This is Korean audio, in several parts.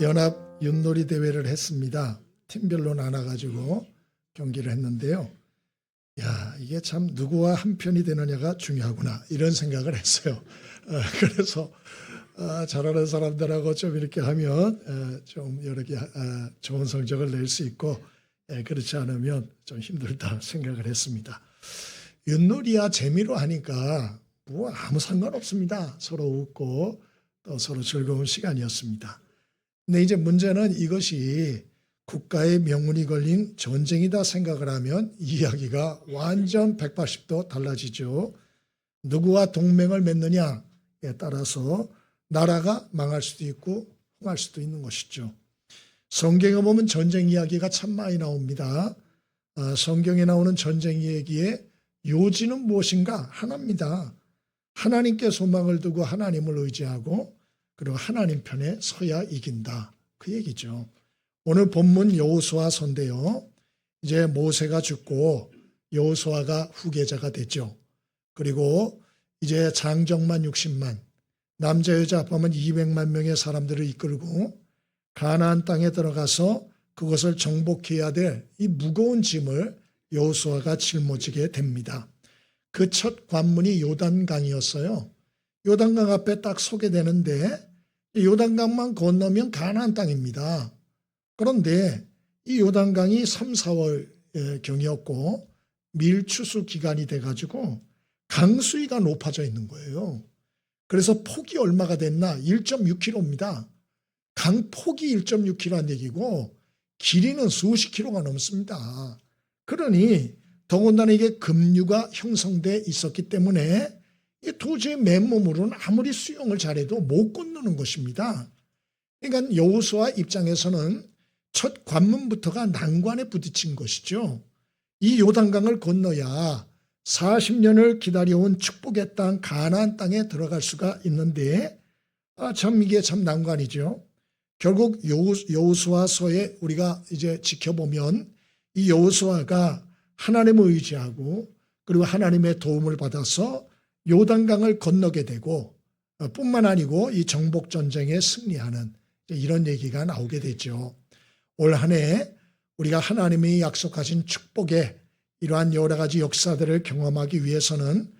연합 윷놀이 대회를 했습니다. 팀별로 나눠가지고 경기를 했는데요. 야, 이게 참 누구와 한 편이 되느냐가 중요하구나 이런 생각을 했어요. 그래서 잘하는 사람들하고 좀 이렇게 하면 좀 여러 개 좋은 성적을 낼 수 있고, 그렇지 않으면 좀 힘들다 생각을 했습니다. 윷놀이야 재미로 하니까 뭐 아무 상관없습니다. 서로 웃고 또 서로 즐거운 시간이었습니다. 근데 이제 문제는 이것이 국가의 명운이 걸린 전쟁이다 생각을 하면 이야기가 완전 180도 달라지죠. 누구와 동맹을 맺느냐에 따라서 나라가 망할 수도 있고 흥할 수도 있는 것이죠. 성경에 보면 전쟁 이야기가 참 많이 나옵니다. 성경에 나오는 전쟁 이야기의 요지는 무엇인가? 하나입니다. 하나님께 소망을 두고 하나님을 의지하고 그리고 하나님 편에 서야 이긴다. 그 얘기죠. 오늘 본문 여호수아서인데요. 이제 모세가 죽고 여호수아가 후계자가 됐죠. 그리고 이제 장정만 60만, 남자 여자 합하면 200만 명의 사람들을 이끌고 가나안 땅에 들어가서 그것을 정복해야 될 이 무거운 짐을 여호수아가 짊어지게 됩니다. 그 첫 관문이 요단강이었어요. 요단강 앞에 딱 서게 되는데 요단강만 건너면 가나안 땅입니다. 그런데 이 요단강이 3, 4월 경이었고 밀추수 기간이 돼가지고 강수위가 높아져 있는 거예요. 그래서 폭이 얼마가 됐나? 1.6km입니다. 강폭이 1.6km란 얘기고 길이는 수십 킬로가 넘습니다. 그러니 더군다나 이게 급류가 형성돼 있었기 때문에 도저히 맨몸으로는 아무리 수영을 잘해도 못 건너는 것입니다. 그러니까 여호수아 입장에서는 첫 관문부터가 난관에 부딪힌 것이죠. 이 요단강을 건너야 40년을 기다려온 축복의 땅 가나안 땅에 들어갈 수가 있는데 참 이게 참 난관이죠. 결국 여호수아서에 우리가 이제 지켜보면 이 여호수아가 하나님을 의지하고 그리고 하나님의 도움을 받아서 요단강을 건너게 되고 뿐만 아니고 이 정복 전쟁에 승리하는 이런 얘기가 나오게 되죠. 올 한 해 우리가 하나님이 약속하신 축복의 이러한 여러 가지 역사들을 경험하기 위해서는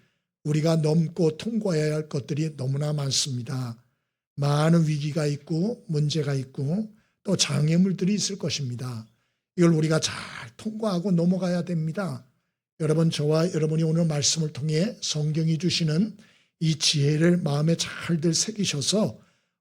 우리가 넘고 통과해야 할 것들이 너무나 많습니다. 많은 위기가 있고 문제가 있고 또 장애물들이 있을 것입니다. 이걸 우리가 잘 통과하고 넘어가야 됩니다. 여러분, 저와 여러분이 오늘 말씀을 통해 성경이 주시는 이 지혜를 마음에 잘들 새기셔서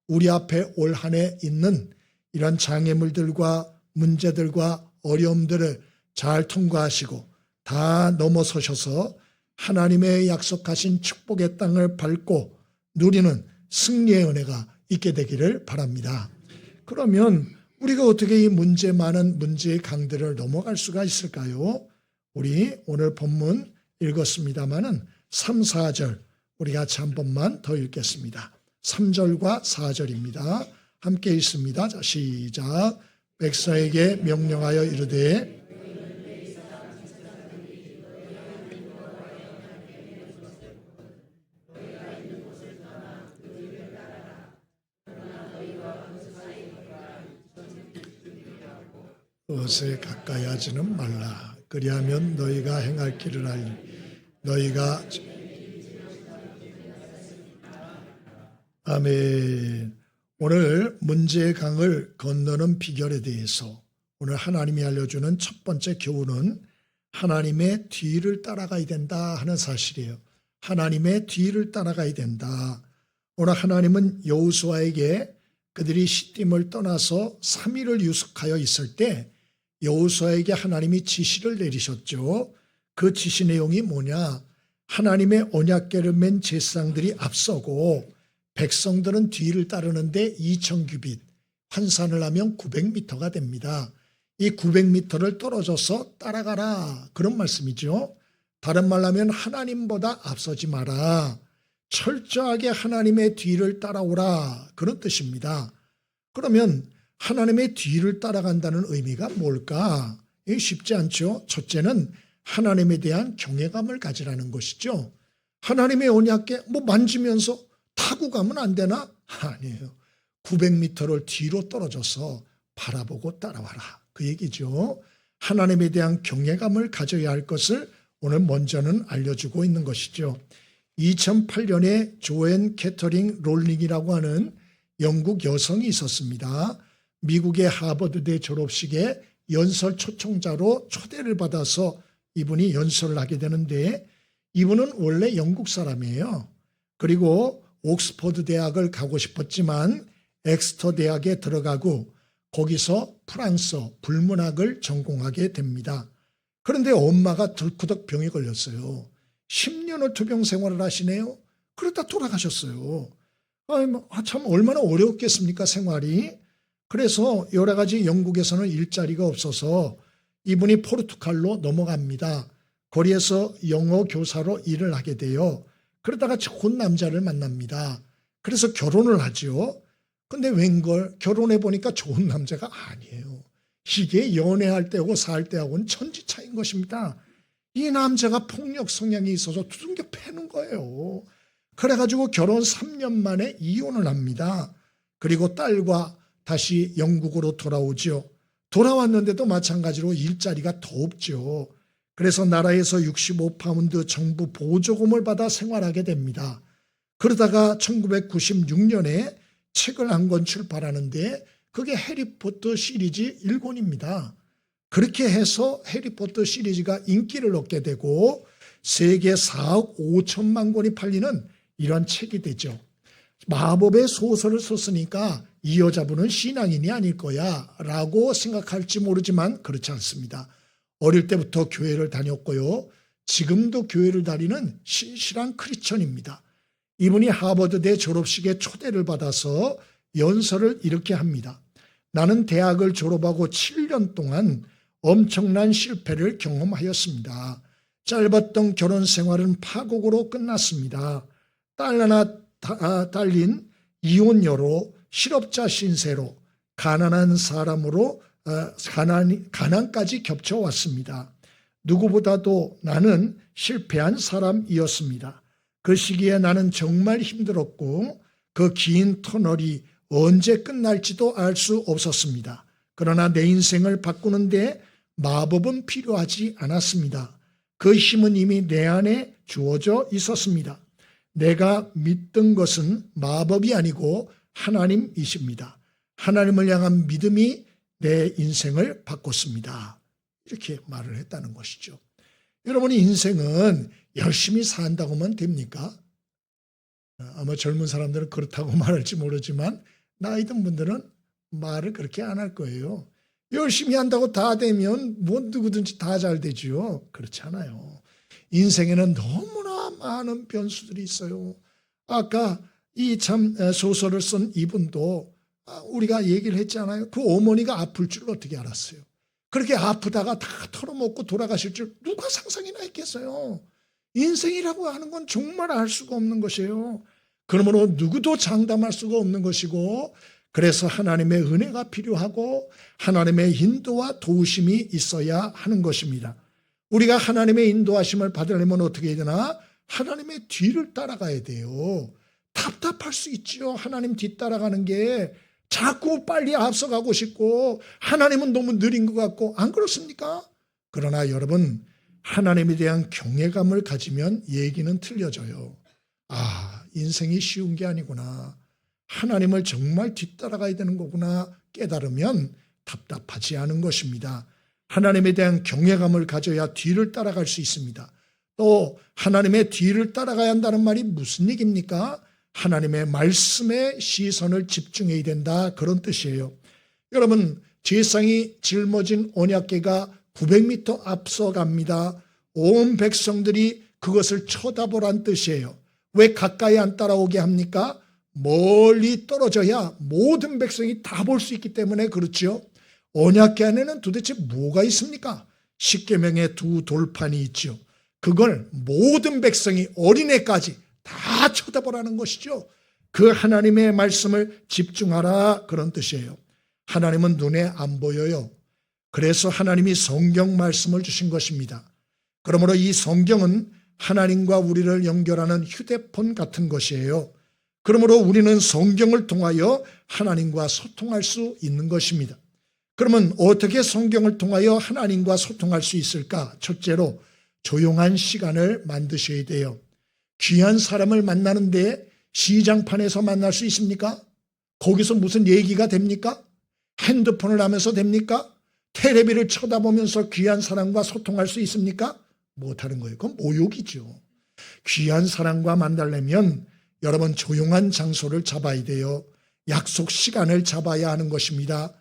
우리 앞에 올 한 해 있는 이런 장애물들과 문제들과 어려움들을 잘 통과하시고 다 넘어서셔서 하나님의 약속하신 축복의 땅을 밟고 누리는 승리의 은혜가 있게 되기를 바랍니다. 그러면 우리가 어떻게 이 문제 많은 문제의 강들을 넘어갈 수가 있을까요? 우리 오늘 본문 읽었습니다마는 3, 4절 우리 같이 한 번만 더 읽겠습니다. 3절과 4절입니다. 함께 읽습니다. 자, 시작. 백성에게 명령하여 이르되 그것에 가까이 하지는 말라. 그리하면 너희가 행할 길을 알리. 너희가 아멘. 오늘 문제의 강을 건너는 비결에 대해서 오늘 하나님이 알려주는 첫 번째 교훈은 하나님의 뒤를 따라가야 된다 하는 사실이에요. 하나님의 뒤를 따라가야 된다. 오늘 하나님은 여호수아에게 그들이 시딤을 떠나서 3일을 유숙하여 있을 때 여호수아에게 하나님이 지시를 내리셨죠. 그 지시 내용이 뭐냐? 하나님의 언약궤를 맨 제사장들이 앞서고 백성들은 뒤를 따르는데 2000규빗, 환산을 하면 900m가 됩니다. 이 900m를 떨어져서 따라가라 그런 말씀이죠. 다른 말로 하면 하나님보다 앞서지 마라. 철저하게 하나님의 뒤를 따라오라 그런 뜻입니다. 그러면 하나님의 뒤를 따라간다는 의미가 뭘까? 이게 쉽지 않죠. 첫째는 하나님에 대한 경외감을 가지라는 것이죠. 하나님의 언약궤 만지면서 타고 가면 안 되나? 아니에요. 900m를 뒤로 떨어져서 바라보고 따라와라. 그 얘기죠. 하나님에 대한 경외감을 가져야 할 것을 오늘 먼저는 알려주고 있는 것이죠. 2008년에 조앤 캐터링 롤링이라고 하는 영국 여성이 있었습니다. 미국의 하버드대 졸업식에 연설 초청자로 초대를 받아서 이분이 연설을 하게 되는데, 이분은 원래 영국 사람이에요. 그리고 옥스퍼드 대학을 가고 싶었지만 엑스터 대학에 들어가고 거기서 프랑스어 불문학을 전공하게 됩니다. 그런데 엄마가 덜커덕 병에 걸렸어요. 10년을 투병 생활을 하시네요. 그러다 돌아가셨어요. 참 얼마나 어려웠겠습니까, 생활이. 그래서 여러 가지 영국에서는 일자리가 없어서 이분이 포르투갈로 넘어갑니다. 거리에서 영어 교사로 일을 하게 돼요. 그러다가 좋은 남자를 만납니다. 그래서 결혼을 하죠. 근데 웬걸 결혼해 보니까 좋은 남자가 아니에요. 이게 연애할 때하고 살 때하고는 천지 차이인 것입니다. 이 남자가 폭력 성향이 있어서 두들겨 패는 거예요. 그래가지고 결혼 3년 만에 이혼을 합니다. 그리고 딸과 다시 영국으로 돌아오죠. 돌아왔는데도 마찬가지로 일자리가 더 없죠. 그래서 나라에서 65파운드 정부 보조금을 받아 생활하게 됩니다. 그러다가 1996년에 책을 한 권 출판하는데 그게 해리포터 시리즈 1권입니다. 그렇게 해서 해리포터 시리즈가 인기를 얻게 되고 세계 4억 5천만 권이 팔리는 이런 책이 되죠. 마법의 소설을 썼으니까 이 여자분은 신앙인이 아닐 거야 라고 생각할지 모르지만 그렇지 않습니다. 어릴 때부터 교회를 다녔고요. 지금도 교회를 다니는 신실한 크리스천입니다. 이분이 하버드대 졸업식에 초대를 받아서 연설을 이렇게 합니다. 나는 대학을 졸업하고 7년 동안 엄청난 실패를 경험하였습니다. 짧았던 결혼 생활은 파국으로 끝났습니다. 딸 하나 딸린 이혼녀로 실업자 신세로 가난한 사람으로 가난까지 겹쳐왔습니다. 누구보다도 나는 실패한 사람이었습니다. 그 시기에 나는 정말 힘들었고 그 긴 터널이 언제 끝날지도 알 수 없었습니다. 그러나 내 인생을 바꾸는데 마법은 필요하지 않았습니다. 그 힘은 이미 내 안에 주어져 있었습니다. 내가 믿던 것은 마법이 아니고 하나님이십니다. 하나님을 향한 믿음이 내 인생을 바꿨습니다. 이렇게 말을 했다는 것이죠. 여러분의 인생은 열심히 산다고만 됩니까? 아마 젊은 사람들은 그렇다고 말할지 모르지만 나이 든 분들은 말을 그렇게 안 할 거예요. 열심히 한다고 다 되면 뭐 누구든지 다 잘 되죠. 그렇지 않아요. 인생에는 너무나 많은 변수들이 있어요. 아까 이 참 소설을 쓴 이분도 우리가 얘기를 했잖아요. 그 어머니가 아플 줄 어떻게 알았어요? 그렇게 아프다가 다 털어먹고 돌아가실 줄 누가 상상이나 했겠어요? 인생이라고 하는 건 정말 알 수가 없는 것이에요. 그러므로 누구도 장담할 수가 없는 것이고, 그래서 하나님의 은혜가 필요하고 하나님의 인도와 도우심이 있어야 하는 것입니다. 우리가 하나님의 인도하심을 받으려면 어떻게 해야 되나? 하나님의 뒤를 따라가야 돼요. 답답할 수 있죠. 하나님 뒤 따라가는 게 자꾸 빨리 앞서가고 싶고 하나님은 너무 느린 것 같고, 안 그렇습니까? 그러나 여러분, 하나님에 대한 경외감을 가지면 얘기는 틀려져요. 인생이 쉬운 게 아니구나. 하나님을 정말 뒤따라가야 되는 거구나 깨달으면 답답하지 않은 것입니다. 하나님에 대한 경외감을 가져야 뒤를 따라갈 수 있습니다. 또 하나님의 뒤를 따라가야 한다는 말이 무슨 얘기입니까? 하나님의 말씀에 시선을 집중해야 된다, 그런 뜻이에요. 여러분, 제상이 짊어진 언약궤가 900m 앞서갑니다. 온 백성들이 그것을 쳐다보란 뜻이에요. 왜 가까이 안 따라오게 합니까? 멀리 떨어져야 모든 백성이 다 볼 수 있기 때문에 그렇죠. 언약궤 안에는 도대체 뭐가 있습니까? 십계명의 두 돌판이 있죠. 그걸 모든 백성이 어린애까지 다 쳐다보라는 것이죠. 그 하나님의 말씀을 집중하라, 그런 뜻이에요. 하나님은 눈에 안 보여요. 그래서 하나님이 성경 말씀을 주신 것입니다. 그러므로 이 성경은 하나님과 우리를 연결하는 휴대폰 같은 것이에요. 그러므로 우리는 성경을 통하여 하나님과 소통할 수 있는 것입니다. 그러면 어떻게 성경을 통하여 하나님과 소통할 수 있을까? 첫째로 조용한 시간을 만드셔야 돼요. 귀한 사람을 만나는데 시장판에서 만날 수 있습니까? 거기서 무슨 얘기가 됩니까? 핸드폰을 하면서 됩니까? 테레비를 쳐다보면서 귀한 사람과 소통할 수 있습니까? 못하는 거예요. 그건 모욕이죠. 귀한 사람과 만나려면 여러분 조용한 장소를 잡아야 돼요. 약속 시간을 잡아야 하는 것입니다.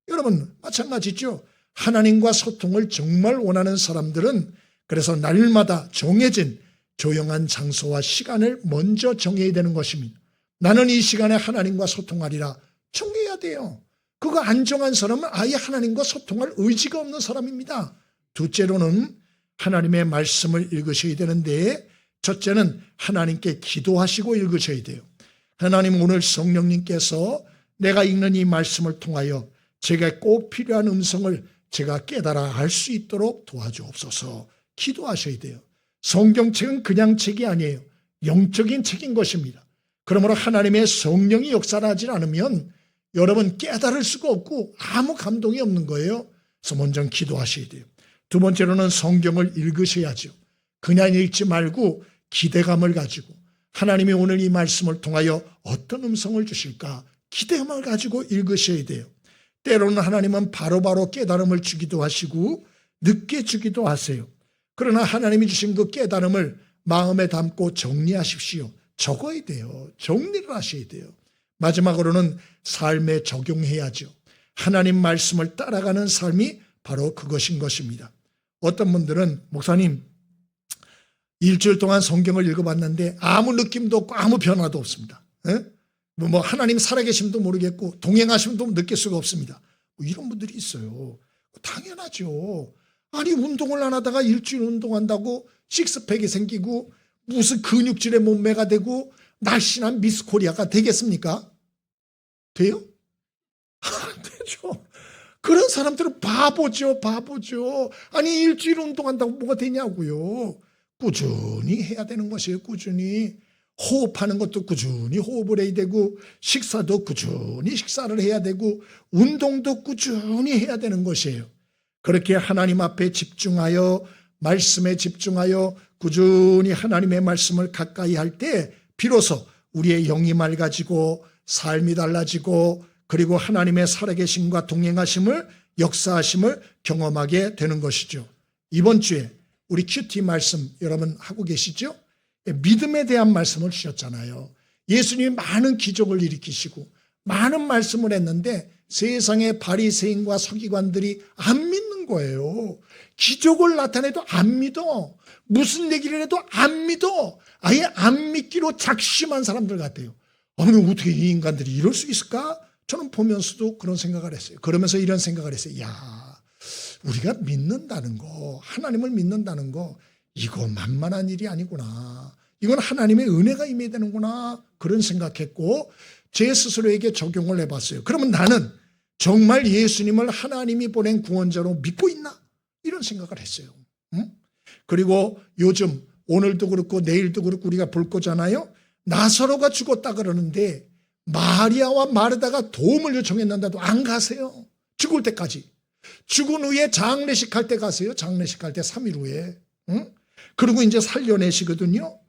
여러분 마찬가지죠. 하나님과 소통을 정말 원하는 사람들은 그래서 날마다 정해진 조용한 장소와 시간을 먼저 정해야 되는 것입니다. 나는 이 시간에 하나님과 소통하리라 정해야 돼요. 그거 안 정한 사람은 아예 하나님과 소통할 의지가 없는 사람입니다. 둘째로는 하나님의 말씀을 읽으셔야 되는데 첫째는 하나님께 기도하시고 읽으셔야 돼요. 하나님 오늘 성령님께서 내가 읽는 이 말씀을 통하여 제가 꼭 필요한 음성을 제가 깨달아 알 수 있도록 도와주옵소서 기도하셔야 돼요. 성경책은 그냥 책이 아니에요. 영적인 책인 것입니다. 그러므로 하나님의 성령이 역사하지 않으면 여러분 깨달을 수가 없고 아무 감동이 없는 거예요. 그래서 먼저 기도하셔야 돼요. 두 번째로는 성경을 읽으셔야죠. 그냥 읽지 말고 기대감을 가지고 하나님이 오늘 이 말씀을 통하여 어떤 음성을 주실까 기대감을 가지고 읽으셔야 돼요. 때로는 하나님은 바로바로 깨달음을 주기도 하시고 늦게 주기도 하세요. 그러나 하나님이 주신 그 깨달음을 마음에 담고 정리하십시오. 적어야 돼요. 정리를 하셔야 돼요. 마지막으로는 삶에 적용해야죠. 하나님 말씀을 따라가는 삶이 바로 그것인 것입니다. 어떤 분들은 목사님 일주일 동안 성경을 읽어봤는데 아무 느낌도 없고 아무 변화도 없습니다. 뭐 하나님 살아계심도 모르겠고 동행하심도 느낄 수가 없습니다. 뭐 이런 분들이 있어요. 당연하죠. 아니 운동을 안 하다가 일주일 운동한다고 식스팩이 생기고 무슨 근육질의 몸매가 되고 날씬한 미스 코리아가 되겠습니까? 돼요? 안 되죠. 그런 사람들은 바보죠. 아니 일주일 운동한다고 뭐가 되냐고요. 꾸준히 해야 되는 것이에요. 꾸준히. 호흡하는 것도 꾸준히 호흡을 해야 되고 식사도 꾸준히 식사를 해야 되고 운동도 꾸준히 해야 되는 것이에요. 그렇게 하나님 앞에 집중하여 말씀에 집중하여 꾸준히 하나님의 말씀을 가까이 할 때 비로소 우리의 영이 맑아지고 삶이 달라지고 그리고 하나님의 살아계심과 동행하심을 역사하심을 경험하게 되는 것이죠. 이번 주에 우리 큐티 말씀 여러분 하고 계시죠? 믿음에 대한 말씀을 주셨잖아요. 예수님이 많은 기적을 일으키시고 많은 말씀을 했는데 세상의 바리새인과 서기관들이 안 믿는 거예요. 기적을 나타내도 안 믿어. 무슨 얘기를 해도 안 믿어. 아예 안 믿기로 작심한 사람들 같아요. 아니 어떻게 이 인간들이 이럴 수 있을까? 저는 보면서도 그런 생각을 했어요. 그러면서 이런 생각을 했어요. 야, 우리가 믿는다는 거, 하나님을 믿는다는 거 이거 만만한 일이 아니구나. 이건 하나님의 은혜가 임해야 되는구나. 그런 생각했고 제 스스로에게 적용을 해봤어요. 그러면 나는 정말 예수님을 하나님이 보낸 구원자로 믿고 있나? 이런 생각을 했어요. 그리고 요즘 오늘도 그렇고 내일도 그렇고 우리가 볼 거잖아요. 나사로가 죽었다 그러는데 마리아와 마르다가 도움을 요청했는데도 안 가세요. 죽을 때까지. 죽은 후에 장례식 할 때 가세요. 장례식 할 때 3일 후에. 그리고 이제 살려내시거든요.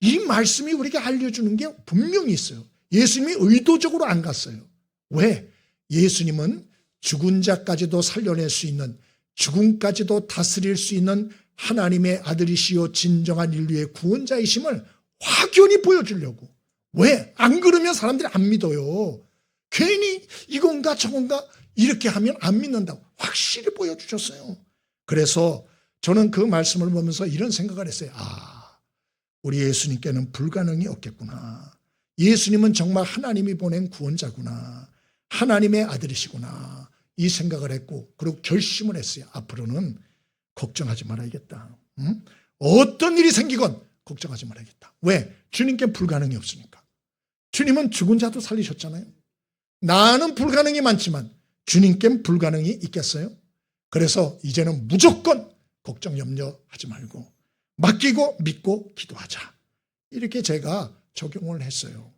이 말씀이 우리에게 알려주는 게 분명히 있어요. 예수님이 의도적으로 안 갔어요. 왜? 예수님은 죽은 자까지도 살려낼 수 있는 죽음까지도 다스릴 수 있는 하나님의 아들이시요 진정한 인류의 구원자이심을 확연히 보여주려고. 왜? 안 그러면 사람들이 안 믿어요. 괜히 이건가 저건가 이렇게 하면 안 믿는다고 확실히 보여주셨어요. 그래서 저는 그 말씀을 보면서 이런 생각을 했어요. 우리 예수님께는 불가능이 없겠구나. 예수님은 정말 하나님이 보낸 구원자구나. 하나님의 아들이시구나. 이 생각을 했고 그리고 결심을 했어요. 앞으로는 걱정하지 말아야겠다. 어떤 일이 생기건 걱정하지 말아야겠다. 왜? 주님께 불가능이 없으니까. 주님은 죽은 자도 살리셨잖아요. 나는 불가능이 많지만 주님께 불가능이 있겠어요? 그래서 이제는 무조건 걱정 염려하지 말고 맡기고 믿고 기도하자. 이렇게 제가 적용을 했어요.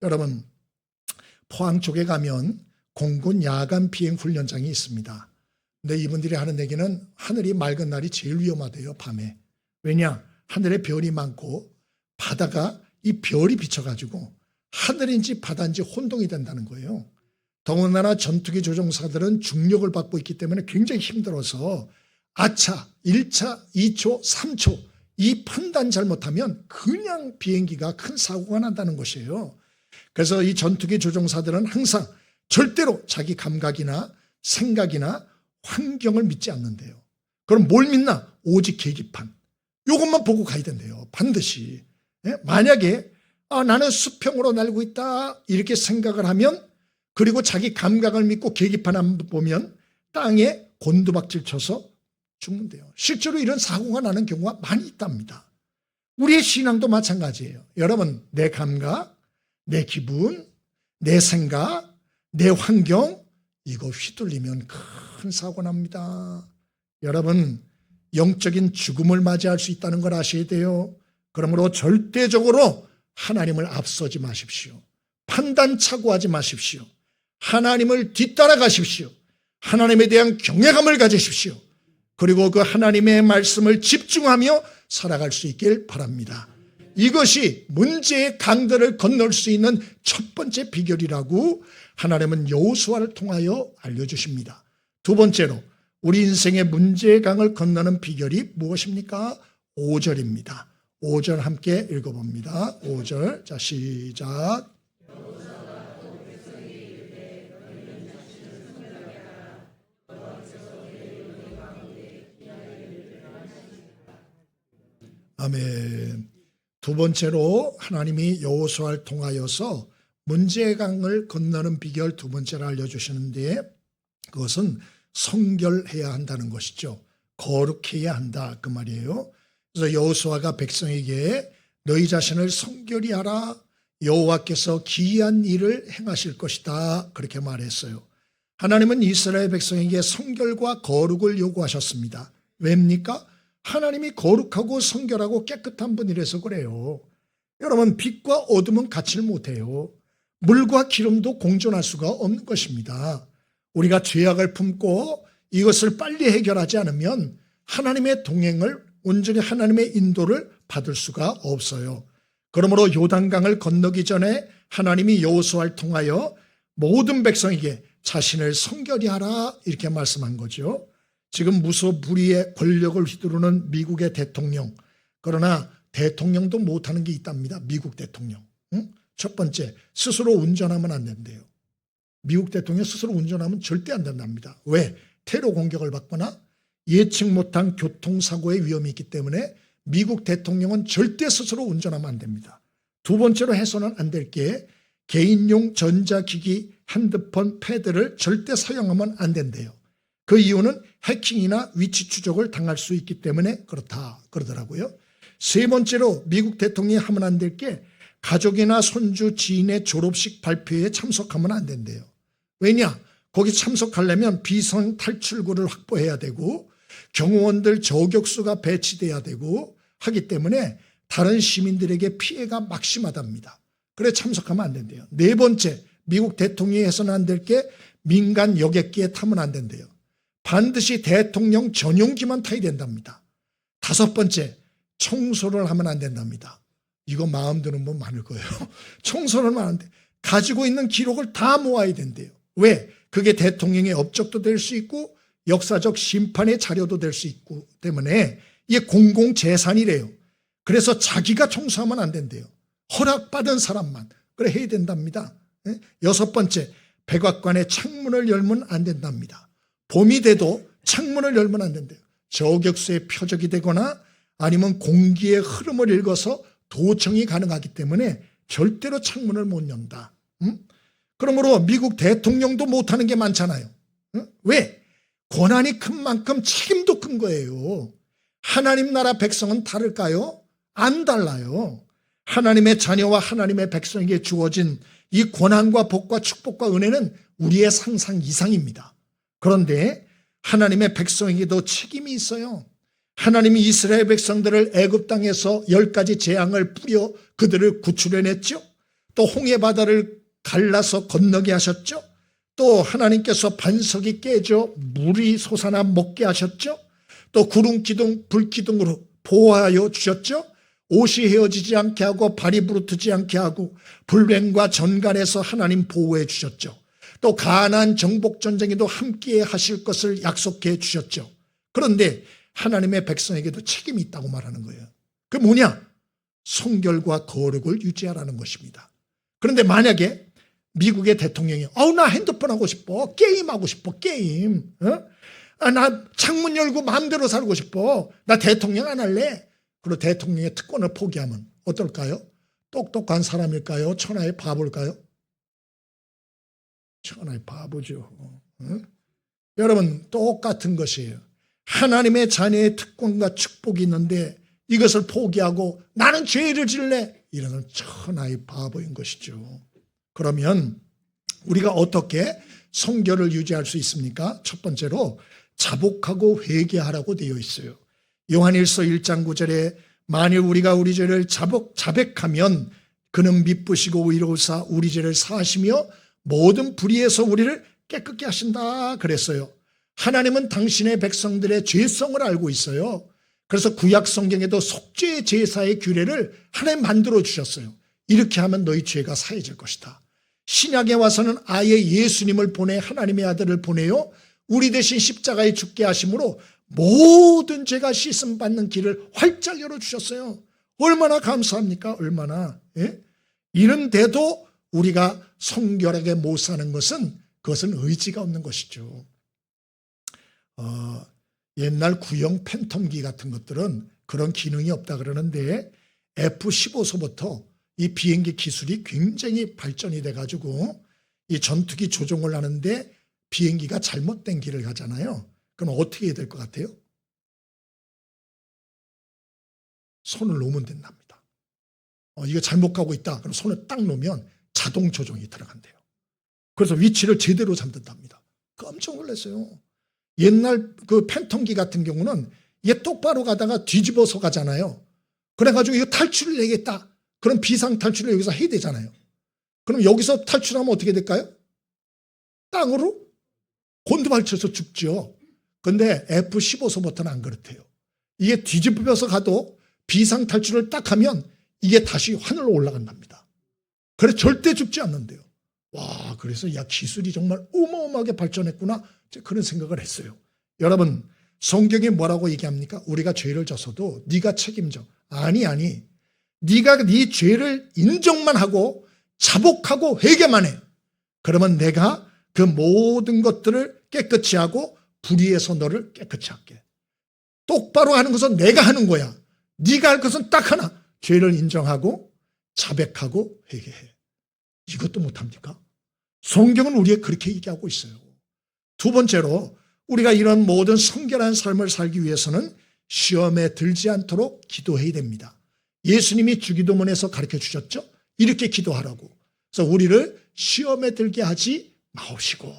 여러분, 포항 쪽에 가면 공군 야간 비행 훈련장이 있습니다. 근데 이분들이 하는 얘기는 하늘이 맑은 날이 제일 위험하대요, 밤에. 왜냐? 하늘에 별이 많고 바다가 이 별이 비쳐가지고 하늘인지 바다인지 혼동이 된다는 거예요. 더군다나 전투기 조종사들은 중력을 받고 있기 때문에 굉장히 힘들어서 아차, 1차, 2초, 3초 이 판단 잘못하면 그냥 비행기가 큰 사고가 난다는 것이에요. 그래서 이 전투기 조종사들은 항상 절대로 자기 감각이나 생각이나 환경을 믿지 않는데요. 그럼 뭘 믿나? 오직 계기판. 이것만 보고 가야 된대요. 반드시. 만약에 나는 수평으로 날고 있다 이렇게 생각을 하면, 그리고 자기 감각을 믿고 계기판 한번 보면 땅에 곤두박질 쳐서 죽는데요. 실제로 이런 사고가 나는 경우가 많이 있답니다. 우리의 신앙도 마찬가지예요. 여러분, 내 감각, 내 기분, 내 생각, 내 환경, 이거 휘둘리면 큰 사고 납니다. 여러분, 영적인 죽음을 맞이할 수 있다는 걸 아셔야 돼요. 그러므로 절대적으로 하나님을 앞서지 마십시오. 판단 착오하지 마십시오. 하나님을 뒤따라가십시오. 하나님에 대한 경외감을 가지십시오. 그리고 그 하나님의 말씀을 집중하며 살아갈 수 있길 바랍니다. 이것이 문제의 강들을 건널 수 있는 첫 번째 비결이라고 하나님은 여호수아를 통하여 알려주십니다. 두 번째로 우리 인생의 문제의 강을 건너는 비결이 무엇입니까? 5절입니다. 5절 함께 읽어봅니다. 5절. 자, 시작. 아멘. 두 번째로 하나님이 여호수아를 통하여서 문제의 강을 건너는 비결 두 번째로 알려주시는데, 그것은 성결해야 한다는 것이죠. 거룩해야 한다 그 말이에요. 그래서 여호수아가 백성에게 너희 자신을 성결히 하라, 여호와께서 기이한 일을 행하실 것이다 그렇게 말했어요. 하나님은 이스라엘 백성에게 성결과 거룩을 요구하셨습니다. 왜입니까? 하나님이 거룩하고 성결하고 깨끗한 분이라서 그래요. 여러분, 빛과 어둠은 같이 못해요. 물과 기름도 공존할 수가 없는 것입니다. 우리가 죄악을 품고 이것을 빨리 해결하지 않으면 하나님의 동행을, 온전히 하나님의 인도를 받을 수가 없어요. 그러므로 요단강을 건너기 전에 하나님이 여호수아를 통하여 모든 백성에게 자신을 성결히 하라 이렇게 말씀한 거죠. 지금 무소불위의 권력을 휘두르는 미국의 대통령, 그러나 대통령도 못하는 게 있답니다. 미국 대통령. 첫 번째, 스스로 운전하면 안 된대요. 미국 대통령 스스로 운전하면 절대 안 된답니다. 왜? 테러 공격을 받거나 예측 못한 교통사고의 위험이 있기 때문에 미국 대통령은 절대 스스로 운전하면 안 됩니다. 두 번째로 해서는 안 될 게 개인용 전자기기, 핸드폰, 패드를 절대 사용하면 안 된대요. 그 이유는 해킹이나 위치 추적을 당할 수 있기 때문에 그렇다 그러더라고요. 세 번째로 미국 대통령이 하면 안 될 게 가족이나 손주, 지인의 졸업식 발표에 참석하면 안 된대요. 왜냐? 거기 참석하려면 비상 탈출구를 확보해야 되고 경호원들 저격수가 배치돼야 되고 하기 때문에 다른 시민들에게 피해가 막심하답니다. 그래 참석하면 안 된대요. 네 번째, 미국 대통령이 해서는 안 될 게 민간 여객기에 타면 안 된대요. 반드시 대통령 전용기만 타야 된답니다. 다섯 번째, 청소를 하면 안 된답니다. 이거 마음 드는 분 많을 거예요. 청소를 하면 안 돼. 가지고 있는 기록을 다 모아야 된대요. 왜? 그게 대통령의 업적도 될 수 있고 역사적 심판의 자료도 될 수 있고 때문에 이게 공공재산이래요. 그래서 자기가 청소하면 안 된대요. 허락받은 사람만 그래 해야 된답니다. 여섯 번째, 백악관의 창문을 열면 안 된답니다. 봄이 돼도 창문을 열면 안 된대요. 저격수의 표적이 되거나 아니면 공기의 흐름을 읽어서 도청이 가능하기 때문에 절대로 창문을 못 연다. 그러므로 미국 대통령도 못하는 게 많잖아요. 왜? 권한이 큰 만큼 책임도 큰 거예요. 하나님 나라 백성은 다를까요? 안 달라요. 하나님의 자녀와 하나님의 백성에게 주어진 이 권한과 복과 축복과 은혜는 우리의 상상 이상입니다. 그런데 하나님의 백성에게도 책임이 있어요. 하나님이 이스라엘 백성들을 애굽 땅에서 10가지 재앙을 뿌려 그들을 구출해냈죠. 또 홍해 바다를 갈라서 건너게 하셨죠. 또 하나님께서 반석이 깨져 물이 솟아나 먹게 하셨죠. 또 구름 기둥 불 기둥으로 보호하여 주셨죠. 옷이 헤어지지 않게 하고 발이 부르트지 않게 하고 불뱀과 전갈에서 하나님 보호해 주셨죠. 또 가나안 정복 전쟁에도 함께 하실 것을 약속해 주셨죠. 그런데 하나님의 백성에게도 책임이 있다고 말하는 거예요. 그 뭐냐? 성결과 거룩을 유지하라는 것입니다. 그런데 만약에 미국의 대통령이 나 핸드폰 하고 싶어, 게임하고 싶어, 게임, 나 창문 열고 마음대로 살고 싶어, 나 대통령 안 할래. 그리고 대통령의 특권을 포기하면 어떨까요? 똑똑한 사람일까요? 천하의 바보일까요? 천하의 바보죠. 여러분, 똑같은 것이에요. 하나님의 자녀의 특권과 축복이 있는데 이것을 포기하고 나는 죄를 질래, 이러는 천하의 바보인 것이죠. 그러면 우리가 어떻게 성결을 유지할 수 있습니까? 첫 번째로 자복하고 회개하라고 되어 있어요. 요한일서 1장 9절에 만일 우리가 우리 죄를 자백하면 그는 미쁘시고 의로우사 우리 죄를 사하시며 모든 불의에서 우리를 깨끗게 하신다 그랬어요. 하나님은 당신의 백성들의 죄성을 알고 있어요. 그래서 구약 성경에도 속죄 제사의 규례를 하나님 만들어 주셨어요. 이렇게 하면 너희 죄가 사해질 것이다. 신약에 와서는 아예 예수님을 보내 하나님의 아들을 보내요. 우리 대신 십자가에 죽게 하심으로 모든 죄가 씻음받는 길을 활짝 열어주셨어요. 얼마나 감사합니까? 얼마나. 예? 이런데도 우리가 성결하게 못 사는 것은 그것은 의지가 없는 것이죠. 옛날 구형 팬텀기 같은 것들은 그런 기능이 없다 그러는데 F-15서부터 이 비행기 기술이 굉장히 발전이 돼가지고 이 전투기 조종을 하는데 비행기가 잘못된 길을 가잖아요. 그럼 어떻게 해야 될 것 같아요? 손을 놓으면 된답니다. 이거 잘못 가고 있다. 그럼 손을 딱 놓으면 자동 조종이 들어간대요. 그래서 위치를 제대로 잡는답니다. 깜짝 놀랐어요. 옛날 그 팬텀기 같은 경우는 얘 똑바로 가다가 뒤집어서 가잖아요. 그래가지고 이거 탈출을 해야겠다. 그럼 비상 탈출을 여기서 해야 되잖아요. 그럼 여기서 탈출하면 어떻게 될까요? 땅으로 곤두발쳐서 죽죠. 근데 F-15서부터는 안 그렇대요. 이게 뒤집혀서 가도 비상 탈출을 딱 하면 이게 다시 하늘로 올라간답니다. 그래서 절대 죽지 않는데요. 와, 그래서 야, 기술이 정말 어마어마하게 발전했구나. 그런 생각을 했어요. 여러분, 성경이 뭐라고 얘기합니까? 우리가 죄를 져서도 네가 책임져. 아니. 네가 네 죄를 인정만 하고 자복하고 회개만 해. 그러면 내가 그 모든 것들을 깨끗이 하고 불의에서 너를 깨끗이 할게. 똑바로 하는 것은 내가 하는 거야. 네가 할 것은 딱 하나. 죄를 인정하고 자백하고 회개해. 이것도 못합니까? 성경은 우리에게 그렇게 얘기하고 있어요. 두 번째로 우리가 이런 모든 성결한 삶을 살기 위해서는 시험에 들지 않도록 기도해야 됩니다. 예수님이 주기도문에서 가르쳐 주셨죠? 이렇게 기도하라고. 그래서 우리를 시험에 들게 하지 마옵시고.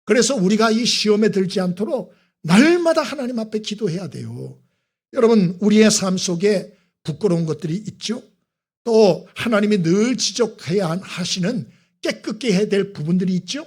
그래서 우리가 이 시험에 들지 않도록 날마다 하나님 앞에 기도해야 돼요. 여러분, 우리의 삶 속에 부끄러운 것들이 있죠? 또 하나님이 늘 지적해야 하시는 깨끗게 해야 될 부분들이 있죠?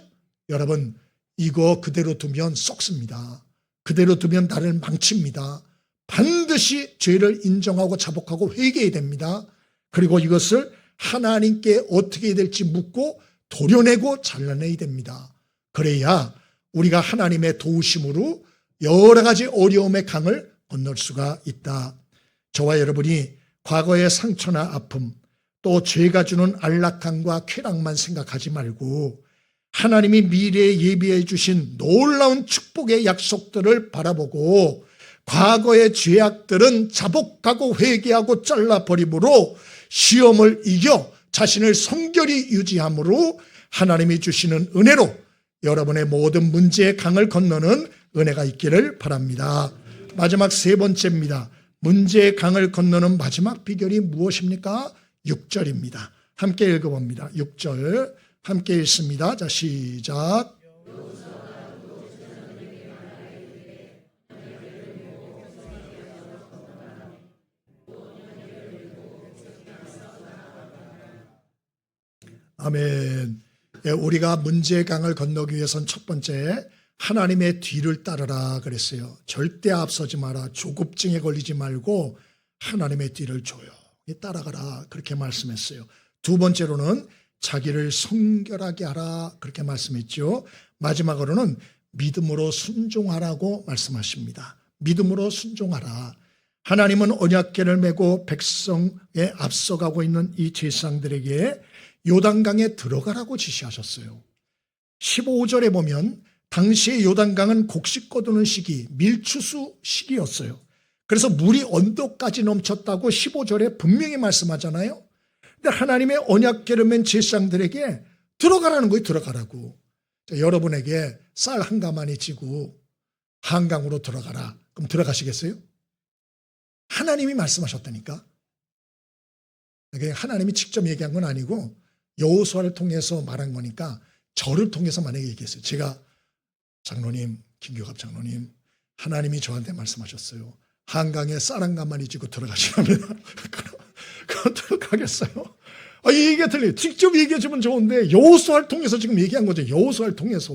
여러분, 이거 그대로 두면 썩습니다. 그대로 두면 나를 망칩니다. 반드시 죄를 인정하고 자복하고 회개해야 됩니다. 그리고 이것을 하나님께 어떻게 해야 될지 묻고 도려내고 잘라내야 됩니다. 그래야 우리가 하나님의 도우심으로 여러 가지 어려움의 강을 건널 수가 있다. 저와 여러분이 과거의 상처나 아픔, 또 죄가 주는 안락함과 쾌락만 생각하지 말고 하나님이 미래에 예비해 주신 놀라운 축복의 약속들을 바라보고 과거의 죄악들은 자복하고 회개하고 잘라버림으로 시험을 이겨 자신을 성결히 유지함으로 하나님이 주시는 은혜로 여러분의 모든 문제의 강을 건너는 은혜가 있기를 바랍니다. 마지막 세 번째입니다. 문제의 강을 건너는 마지막 비결이 무엇입니까? 6절입니다. 함께 읽어봅니다. 6절 함께 읽습니다. 자, 시작. 아멘. 예, 우리가 문제의 강을 건너기 위해선 첫 번째 하나님의 뒤를 따르라 그랬어요. 절대 앞서지 마라. 조급증에 걸리지 말고 하나님의 뒤를 조용히 따라가라 그렇게 말씀했어요. 두 번째로는 자기를 성결하게 하라 그렇게 말씀했죠. 마지막으로는 믿음으로 순종하라고 말씀하십니다. 믿음으로 순종하라. 하나님은 언약궤를 메고 백성에 앞서가고 있는 이 제사장들에게 요단강에 들어가라고 지시하셨어요. 15절에 보면 당시의 요단강은 곡식 거두는 시기, 밀추수 시기였어요. 그래서 물이 언덕까지 넘쳤다고 15절에 분명히 말씀하잖아요. 근데 하나님의 언약궤를 맨 제사장들에게 들어가라는 거예요. 들어가라고. 자, 여러분에게 쌀 한 가마니 지고 한강으로 들어가라. 그럼 들어가시겠어요? 하나님이 말씀하셨다니까. 하나님이 직접 얘기한 건 아니고 여호수아를 통해서 말한 거니까 저를 통해서 만약에 얘기했어요. 제가 장로님, 김교갑 장로님, 하나님이 저한테 말씀하셨어요. 한강에 쌀 한 가마니 지고 들어가시랍니다. 그럼 들어가겠어요? 이 얘기가 들려요. 직접 얘기해 주면 좋은데 여호수아를 통해서 지금 얘기한 거죠. 여호수아를 통해서.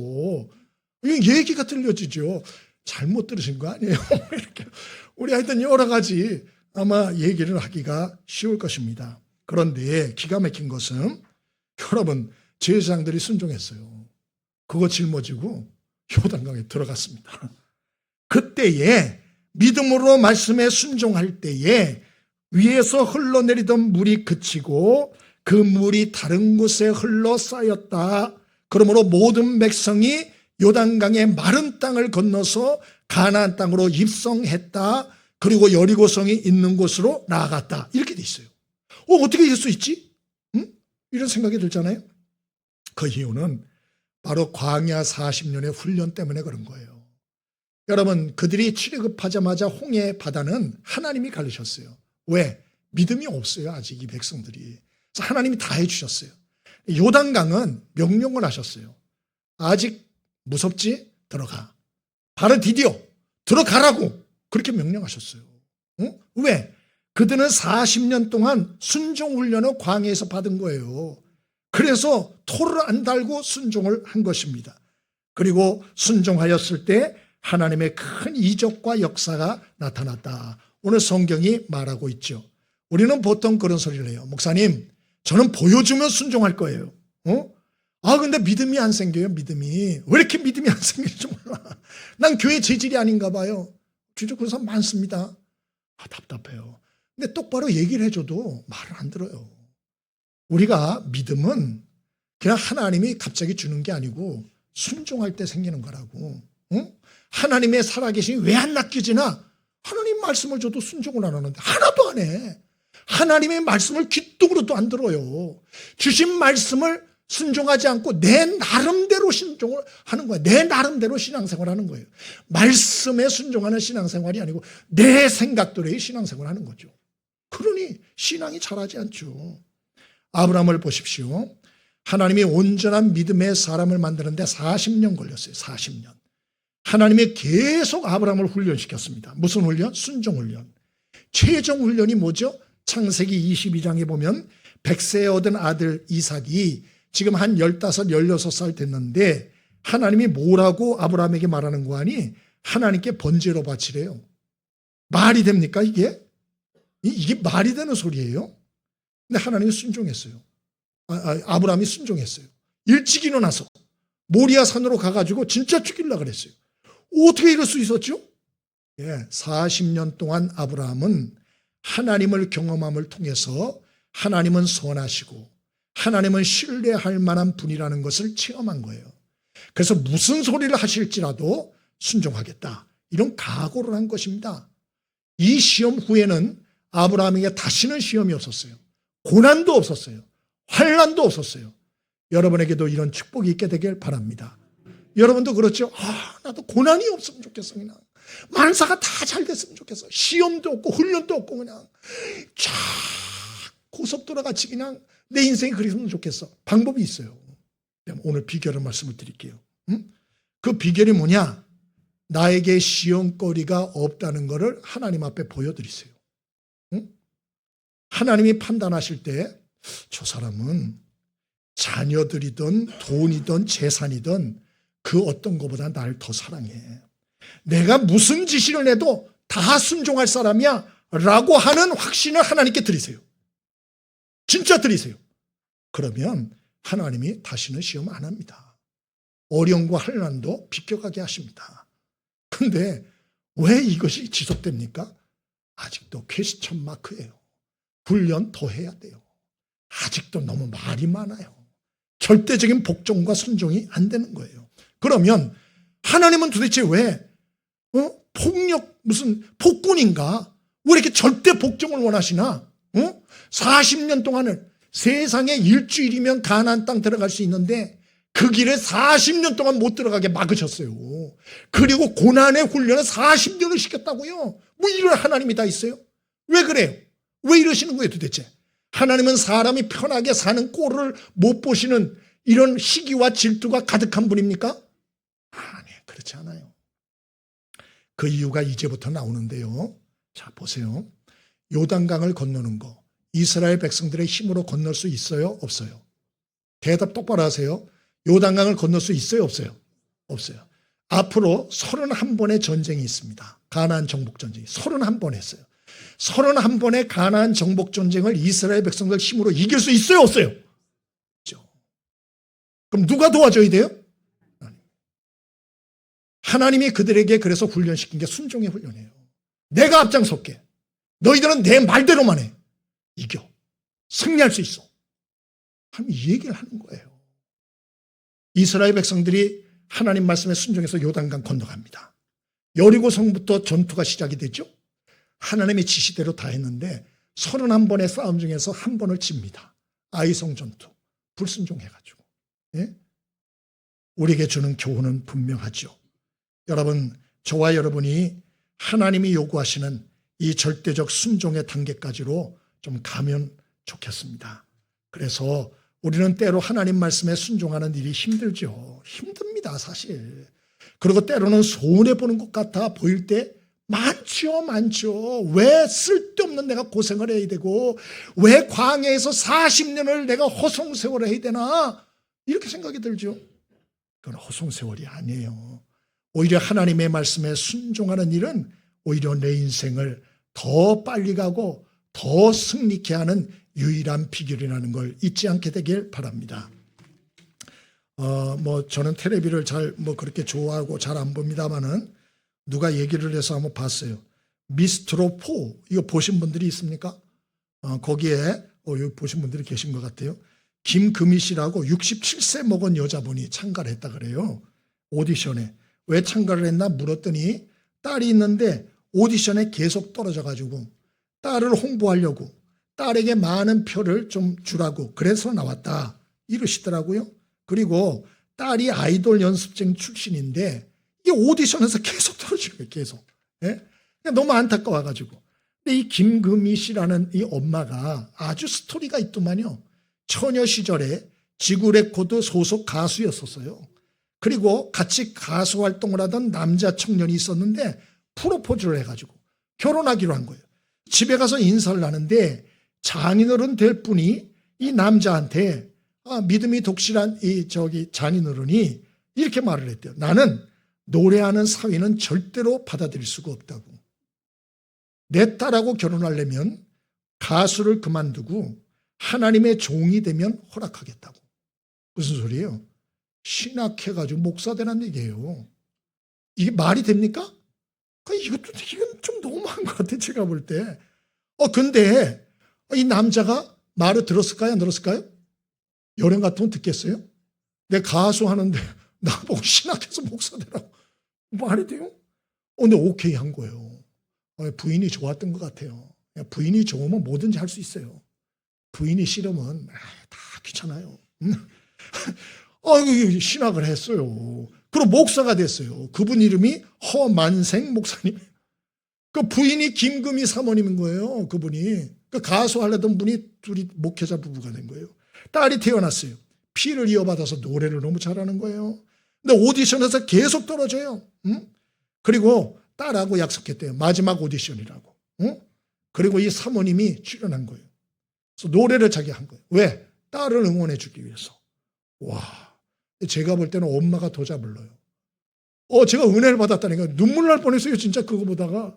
얘기가 들려지죠. 잘못 들으신 거 아니에요? 이렇게. 우리 하여튼 여러 가지 아마 얘기를 하기가 쉬울 것입니다. 그런데 기가 막힌 것은 여러분 제사장들이 순종했어요. 그거 짊어지고 요단강에 들어갔습니다. 그때에 믿음으로 말씀에 순종할 때에 위에서 흘러내리던 물이 그치고 그 물이 다른 곳에 흘러 쌓였다. 그러므로 모든 백성이 요단강의 마른 땅을 건너서 가나안 땅으로 입성했다. 그리고 여리고성이 있는 곳으로 나아갔다. 이렇게 돼 있어요. 어떻게 이럴 수 있지? 이런 생각이 들잖아요. 그 이유는 바로 광야 40년의 훈련 때문에 그런 거예요. 여러분, 그들이 출애굽하자마자 홍해 바다는 하나님이 가르셨어요. 왜? 믿음이 없어요. 아직 이 백성들이. 그래서 하나님이 다 해주셨어요. 요단강은 명령을 하셨어요. 아직 무섭지? 들어가. 바로 디디어 들어가라고 그렇게 명령하셨어요. 왜? 그들은 40년 동안 순종훈련을 광야에서 받은 거예요. 그래서 토를 안 달고 순종을 한 것입니다. 그리고 순종하였을 때 하나님의 큰 이적과 역사가 나타났다. 오늘 성경이 말하고 있죠. 우리는 보통 그런 소리를 해요. 목사님, 저는 보여주면 순종할 거예요. 근데 믿음이 안 생겨요. 믿음이. 왜 이렇게 믿음이 안 생기는지 몰라. 난 교회 재질이 아닌가 봐요. 진짜 그런 사람 많습니다. 답답해요. 근데 똑바로 얘기를 해줘도 말을 안 들어요. 우리가 믿음은 그냥 하나님이 갑자기 주는 게 아니고 순종할 때 생기는 거라고. 하나님의 살아계심이 왜 안 낚이지나? 하나님 말씀을 줘도 순종을 안 하는데 하나도 안 해. 하나님의 말씀을 귀뚱으로도 안 들어요. 주신 말씀을 순종하지 않고 내 나름대로 순종을 하는 거예요. 내 나름대로 신앙생활을 하는 거예요. 말씀에 순종하는 신앙생활이 아니고 내 생각대로의 신앙생활을 하는 거죠. 그러니 신앙이 자라지 않죠. 아브라함을 보십시오. 하나님이 온전한 믿음의 사람을 만드는데 40년 걸렸어요. 40년. 하나님이 계속 아브라함을 훈련시켰습니다. 무슨 훈련? 순종 훈련. 최종 훈련이 뭐죠? 창세기 22장에 보면 100세에 얻은 아들 이삭이 지금 한 15, 16살 됐는데 하나님이 뭐라고 아브라함에게 말하는 거 아니? 하나님께 번제로 바치래요. 말이 됩니까 이게? 이게 말이 되는 소리예요? 근데 하나님이 순종했어요. 아브라함이 순종했어요. 일찍 일어나서 모리아 산으로 가가지고 진짜 죽이려고 그랬어요. 어떻게 이럴 수 있었죠? 40년 동안 아브라함은 하나님을 경험함을 통해서 하나님은 선하시고 하나님은 신뢰할 만한 분이라는 것을 체험한 거예요. 그래서 무슨 소리를 하실지라도 순종하겠다. 이런 각오를 한 것입니다. 이 시험 후에는 아브라함에게 다시는 시험이 없었어요. 고난도 없었어요. 환난도 없었어요. 여러분에게도 이런 축복이 있게 되길 바랍니다. 여러분도 그렇죠? 나도 고난이 없으면 좋겠어. 그냥 만사가 다 잘 됐으면 좋겠어. 시험도 없고 훈련도 없고 그냥 쫙 고속도로 같이 그냥 내 인생이 그랬으면 좋겠어. 방법이 있어요. 오늘 비결을 말씀을 드릴게요. 그 비결이 뭐냐? 나에게 시험거리가 없다는 것을 하나님 앞에 보여드리세요. 하나님이 판단하실 때 저 사람은 자녀들이든 돈이든 재산이든 그 어떤 것보다 나를 더 사랑해. 내가 무슨 지시를 해도 다 순종할 사람이야 라고 하는 확신을 하나님께 드리세요. 진짜 드리세요. 그러면 하나님이 다시는 시험 안 합니다. 어려움과 환난도 비껴가게 하십니다. 근데 왜 이것이 지속됩니까? 아직도 퀘스천 마크예요. 훈련 더 해야 돼요. 아직도 너무 말이 많아요. 절대적인 복종과 순종이 안 되는 거예요. 그러면 하나님은 도대체 왜 폭력 무슨 폭군인가? 왜 이렇게 절대 복종을 원하시나? 40년 동안을 세상에 일주일이면 가나안 땅 들어갈 수 있는데 그 길에 40년 동안 못 들어가게 막으셨어요. 그리고 고난의 훈련을 40년을 시켰다고요. 뭐 이런 하나님이 다 있어요? 왜 그래요? 왜 이러시는 거예요 도대체? 하나님은 사람이 편하게 사는 꼴을 못 보시는 이런 시기와 질투가 가득한 분입니까? 아니, 그렇지 않아요. 그 이유가 이제부터 나오는데요. 자, 보세요. 요단강을 건너는 거 이스라엘 백성들의 힘으로 건널 수 있어요? 없어요? 대답 똑바로 하세요. 요단강을 건널 수 있어요? 없어요? 없어요. 앞으로 31번의 전쟁이 있습니다. 가나안 정복 전쟁이 31번 했어요. 31번의 가나안 정복 전쟁을 이스라엘 백성들 힘으로 이길 수 있어요? 없어요? 없죠. 그럼 누가 도와줘야 돼요? 하나님이 그들에게 그래서 훈련시킨 게 순종의 훈련이에요. 내가 앞장설게. 너희들은 내 말대로만 해. 이겨. 승리할 수 있어. 하나님 이 얘기를 하는 거예요. 이스라엘 백성들이 하나님 말씀에 순종해서 요단강 건너갑니다. 여리고 성부터 전투가 시작이 됐죠. 하나님의 지시대로 다 했는데 31번의 싸움 중에서 한 번을 집니다. 아이성 전투. 불순종해가지고. 예? 우리에게 주는 교훈은 분명하죠. 여러분, 저와 여러분이 하나님이 요구하시는 이 절대적 순종의 단계까지로 좀 가면 좋겠습니다. 그래서 우리는 때로 하나님 말씀에 순종하는 일이 힘들죠. 힘듭니다, 사실. 그리고 때로는 손해보는 것 같아 보일 때 많죠. 왜 쓸데없는 내가 고생을 해야 되고 왜 광야에서 40년을 내가 허송세월을 해야 되나 이렇게 생각이 들죠. 그건 허송세월이 아니에요. 오히려 하나님의 말씀에 순종하는 일은 오히려 내 인생을 더 빨리 가고 더 승리케 하는 유일한 비결이라는 걸 잊지 않게 되길 바랍니다. 저는 텔레비를 그렇게 좋아하고 잘 안 봅니다만은 누가 얘기를 해서 한번 봤어요. 미스트로 4 이거 보신 분들이 있습니까? 거기에 여기 보신 분들이 계신 것 같아요. 김금희 씨라고 67세 먹은 여자분이 참가를 했다 그래요. 오디션에. 왜 참가를 했나 물었더니 딸이 있는데 오디션에 계속 떨어져가지고 딸을 홍보하려고 딸에게 많은 표를 좀 주라고 그래서 나왔다 이러시더라고요. 그리고 딸이 아이돌 연습생 출신인데 이게 오디션에서 계속 떨어지는 거예요. 계속. 예? 너무 안타까워가지고. 근데 이 김금희 씨라는 이 엄마가 아주 스토리가 있더만요. 처녀 시절에 지구레코드 소속 가수였었어요. 그리고 같이 가수 활동을 하던 남자 청년이 있었는데 프로포즈를 해가지고 결혼하기로 한 거예요. 집에 가서 인사를 하는데 장인어른 될 분이 이 남자한테 믿음이 독실한 장인어른이 이렇게 말을 했대요. 나는 노래하는 사위는 절대로 받아들일 수가 없다고. 내 딸하고 결혼하려면 가수를 그만두고 하나님의 종이 되면 허락하겠다고. 무슨 소리예요? 신학해가지고 목사 되라는 얘기예요. 이게 말이 됩니까? 이건 좀 너무한 것 같아요. 제가 볼 때. 근데 이 남자가 말을 들었을까요? 안 들었을까요? 여령 같으면 듣겠어요? 내 가수 하는데 나보고 신학해서 목사 되라고. 말이 돼요? 근데 오케이 한 거예요. 부인이 좋았던 것 같아요. 부인이 좋으면 뭐든지 할 수 있어요. 부인이 싫으면 다 귀찮아요. 신학을 했어요. 그리고 목사가 됐어요. 그분 이름이 허만생 목사님. 그 부인이 김금희 사모님인 거예요. 그분이. 그 가수 하려던 분이 둘이 목회자 부부가 된 거예요. 딸이 태어났어요. 피를 이어받아서 노래를 너무 잘하는 거예요. 근데 오디션에서 계속 떨어져요. 그리고 딸하고 약속했대요. 마지막 오디션이라고. 그리고 이 사모님이 출연한 거예요. 그래서 노래를 자기가 한 거예요. 왜? 딸을 응원해 주기 위해서. 와, 제가 볼 때는 엄마가 더 잘 불러요. 제가 은혜를 받았다니까 눈물 날 뻔했어요. 진짜 그거 보다가.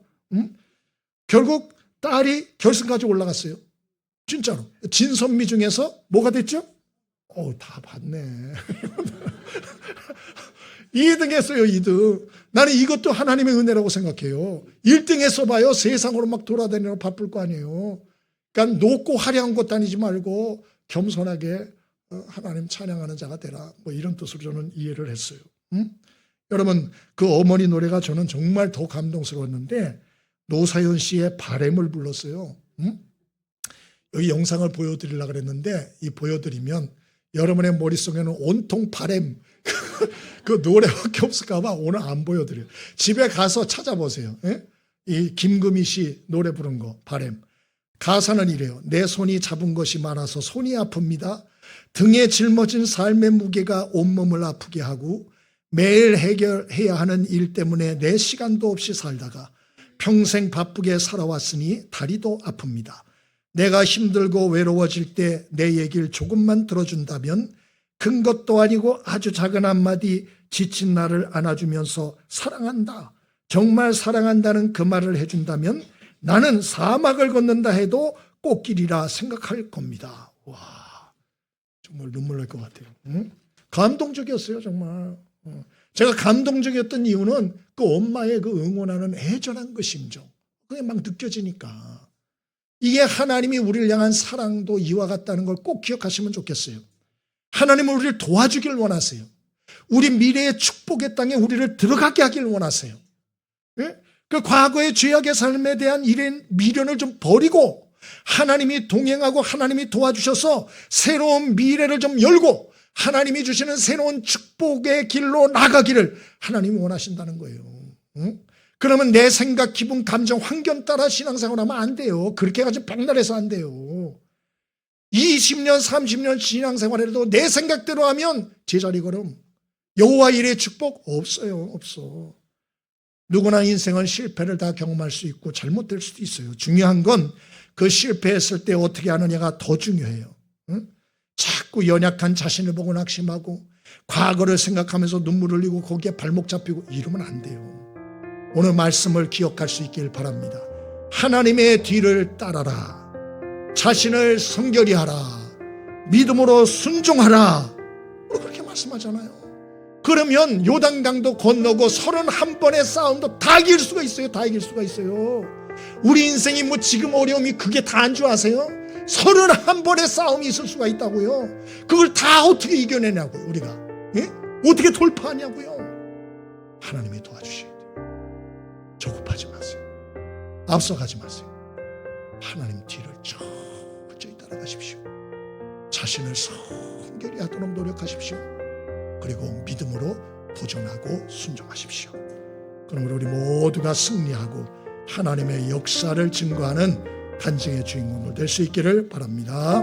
결국 딸이 결승까지 올라갔어요. 진짜로. 진선미 중에서 뭐가 됐죠? 다 봤네. 2등 했어요. 2등. 나는 이것도 하나님의 은혜라고 생각해요. 1등 했어봐요. 세상으로 막 돌아다니느라 바쁠 거 아니에요. 그러니까 높고 화려한 것 다니지 말고 겸손하게 하나님 찬양하는 자가 되라. 뭐 이런 뜻으로 저는 이해를 했어요. 여러분, 그 어머니 노래가 저는 정말 더 감동스러웠는데 노사연 씨의 바램을 불렀어요. 여기 영상을 보여드리려고 그랬는데 이 보여드리면 여러분의 머릿속에는 온통 바램 그 노래밖에 없을까 봐 오늘 안 보여드려요. 집에 가서 찾아보세요. 이 김금희 씨 노래 부른 거 바램. 가사는 이래요. 내 손이 잡은 것이 많아서 손이 아픕니다. 등에 짊어진 삶의 무게가 온몸을 아프게 하고 매일 해결해야 하는 일 때문에 내 시간도 없이 살다가 평생 바쁘게 살아왔으니 다리도 아픕니다. 내가 힘들고 외로워질 때 내 얘기를 조금만 들어준다면 큰 것도 아니고 아주 작은 한마디 지친 나를 안아주면서 사랑한다. 정말 사랑한다는 그 말을 해준다면 나는 사막을 걷는다 해도 꽃길이라 생각할 겁니다. 와, 정말 눈물 날 것 같아요. 감동적이었어요, 정말. 제가 감동적이었던 이유는 그 엄마의 그 응원하는 애절한 그 심정. 그게 막 느껴지니까. 이게 하나님이 우리를 향한 사랑도 이와 같다는 걸 꼭 기억하시면 좋겠어요. 하나님은 우리를 도와주길 원하세요. 우리 미래의 축복의 땅에 우리를 들어가게 하길 원하세요. 그 과거의 죄악의 삶에 대한 미련을 좀 버리고 하나님이 동행하고 하나님이 도와주셔서 새로운 미래를 좀 열고 하나님이 주시는 새로운 축복의 길로 나가기를 하나님이 원하신다는 거예요. 그러면 내 생각, 기분, 감정, 환경 따라 신앙생활하면 안 돼요. 그렇게 가지고 백날해서 안 돼요. 20년, 30년 신앙생활해도 내 생각대로 하면 제자리 걸음. 여호와 일의 축복 없어요. 없어. 누구나 인생은 실패를 다 경험할 수 있고 잘못될 수도 있어요. 중요한 건 그 실패했을 때 어떻게 하느냐가 더 중요해요. 자꾸 연약한 자신을 보고 낙심하고 과거를 생각하면서 눈물 흘리고 거기에 발목 잡히고 이러면 안 돼요. 오늘 말씀을 기억할 수 있길 바랍니다. 하나님의 뒤를 따라라. 자신을 성결히 하라. 믿음으로 순종하라. 그렇게 말씀하잖아요. 그러면 요단강도 건너고 31번의 싸움도 다 이길 수가 있어요. 다 이길 수가 있어요. 우리 인생이 뭐 지금 어려움이 그게 다인 줄 아세요? 31번의 싸움이 있을 수가 있다고요. 그걸 다 어떻게 이겨내냐고요. 우리가 어떻게 돌파하냐고요. 하나님이 도와주셔야 돼요. 조급하지 마세요. 앞서가지 마세요. 하나님 뒤를 철저히 따라가십시오. 자신을 성결히 하도록 노력하십시오. 그리고 믿음으로 도전하고 순종하십시오. 그러므로 우리 모두가 승리하고 하나님의 역사를 증거하는 간증의 주인공들 될 수 있기를 바랍니다.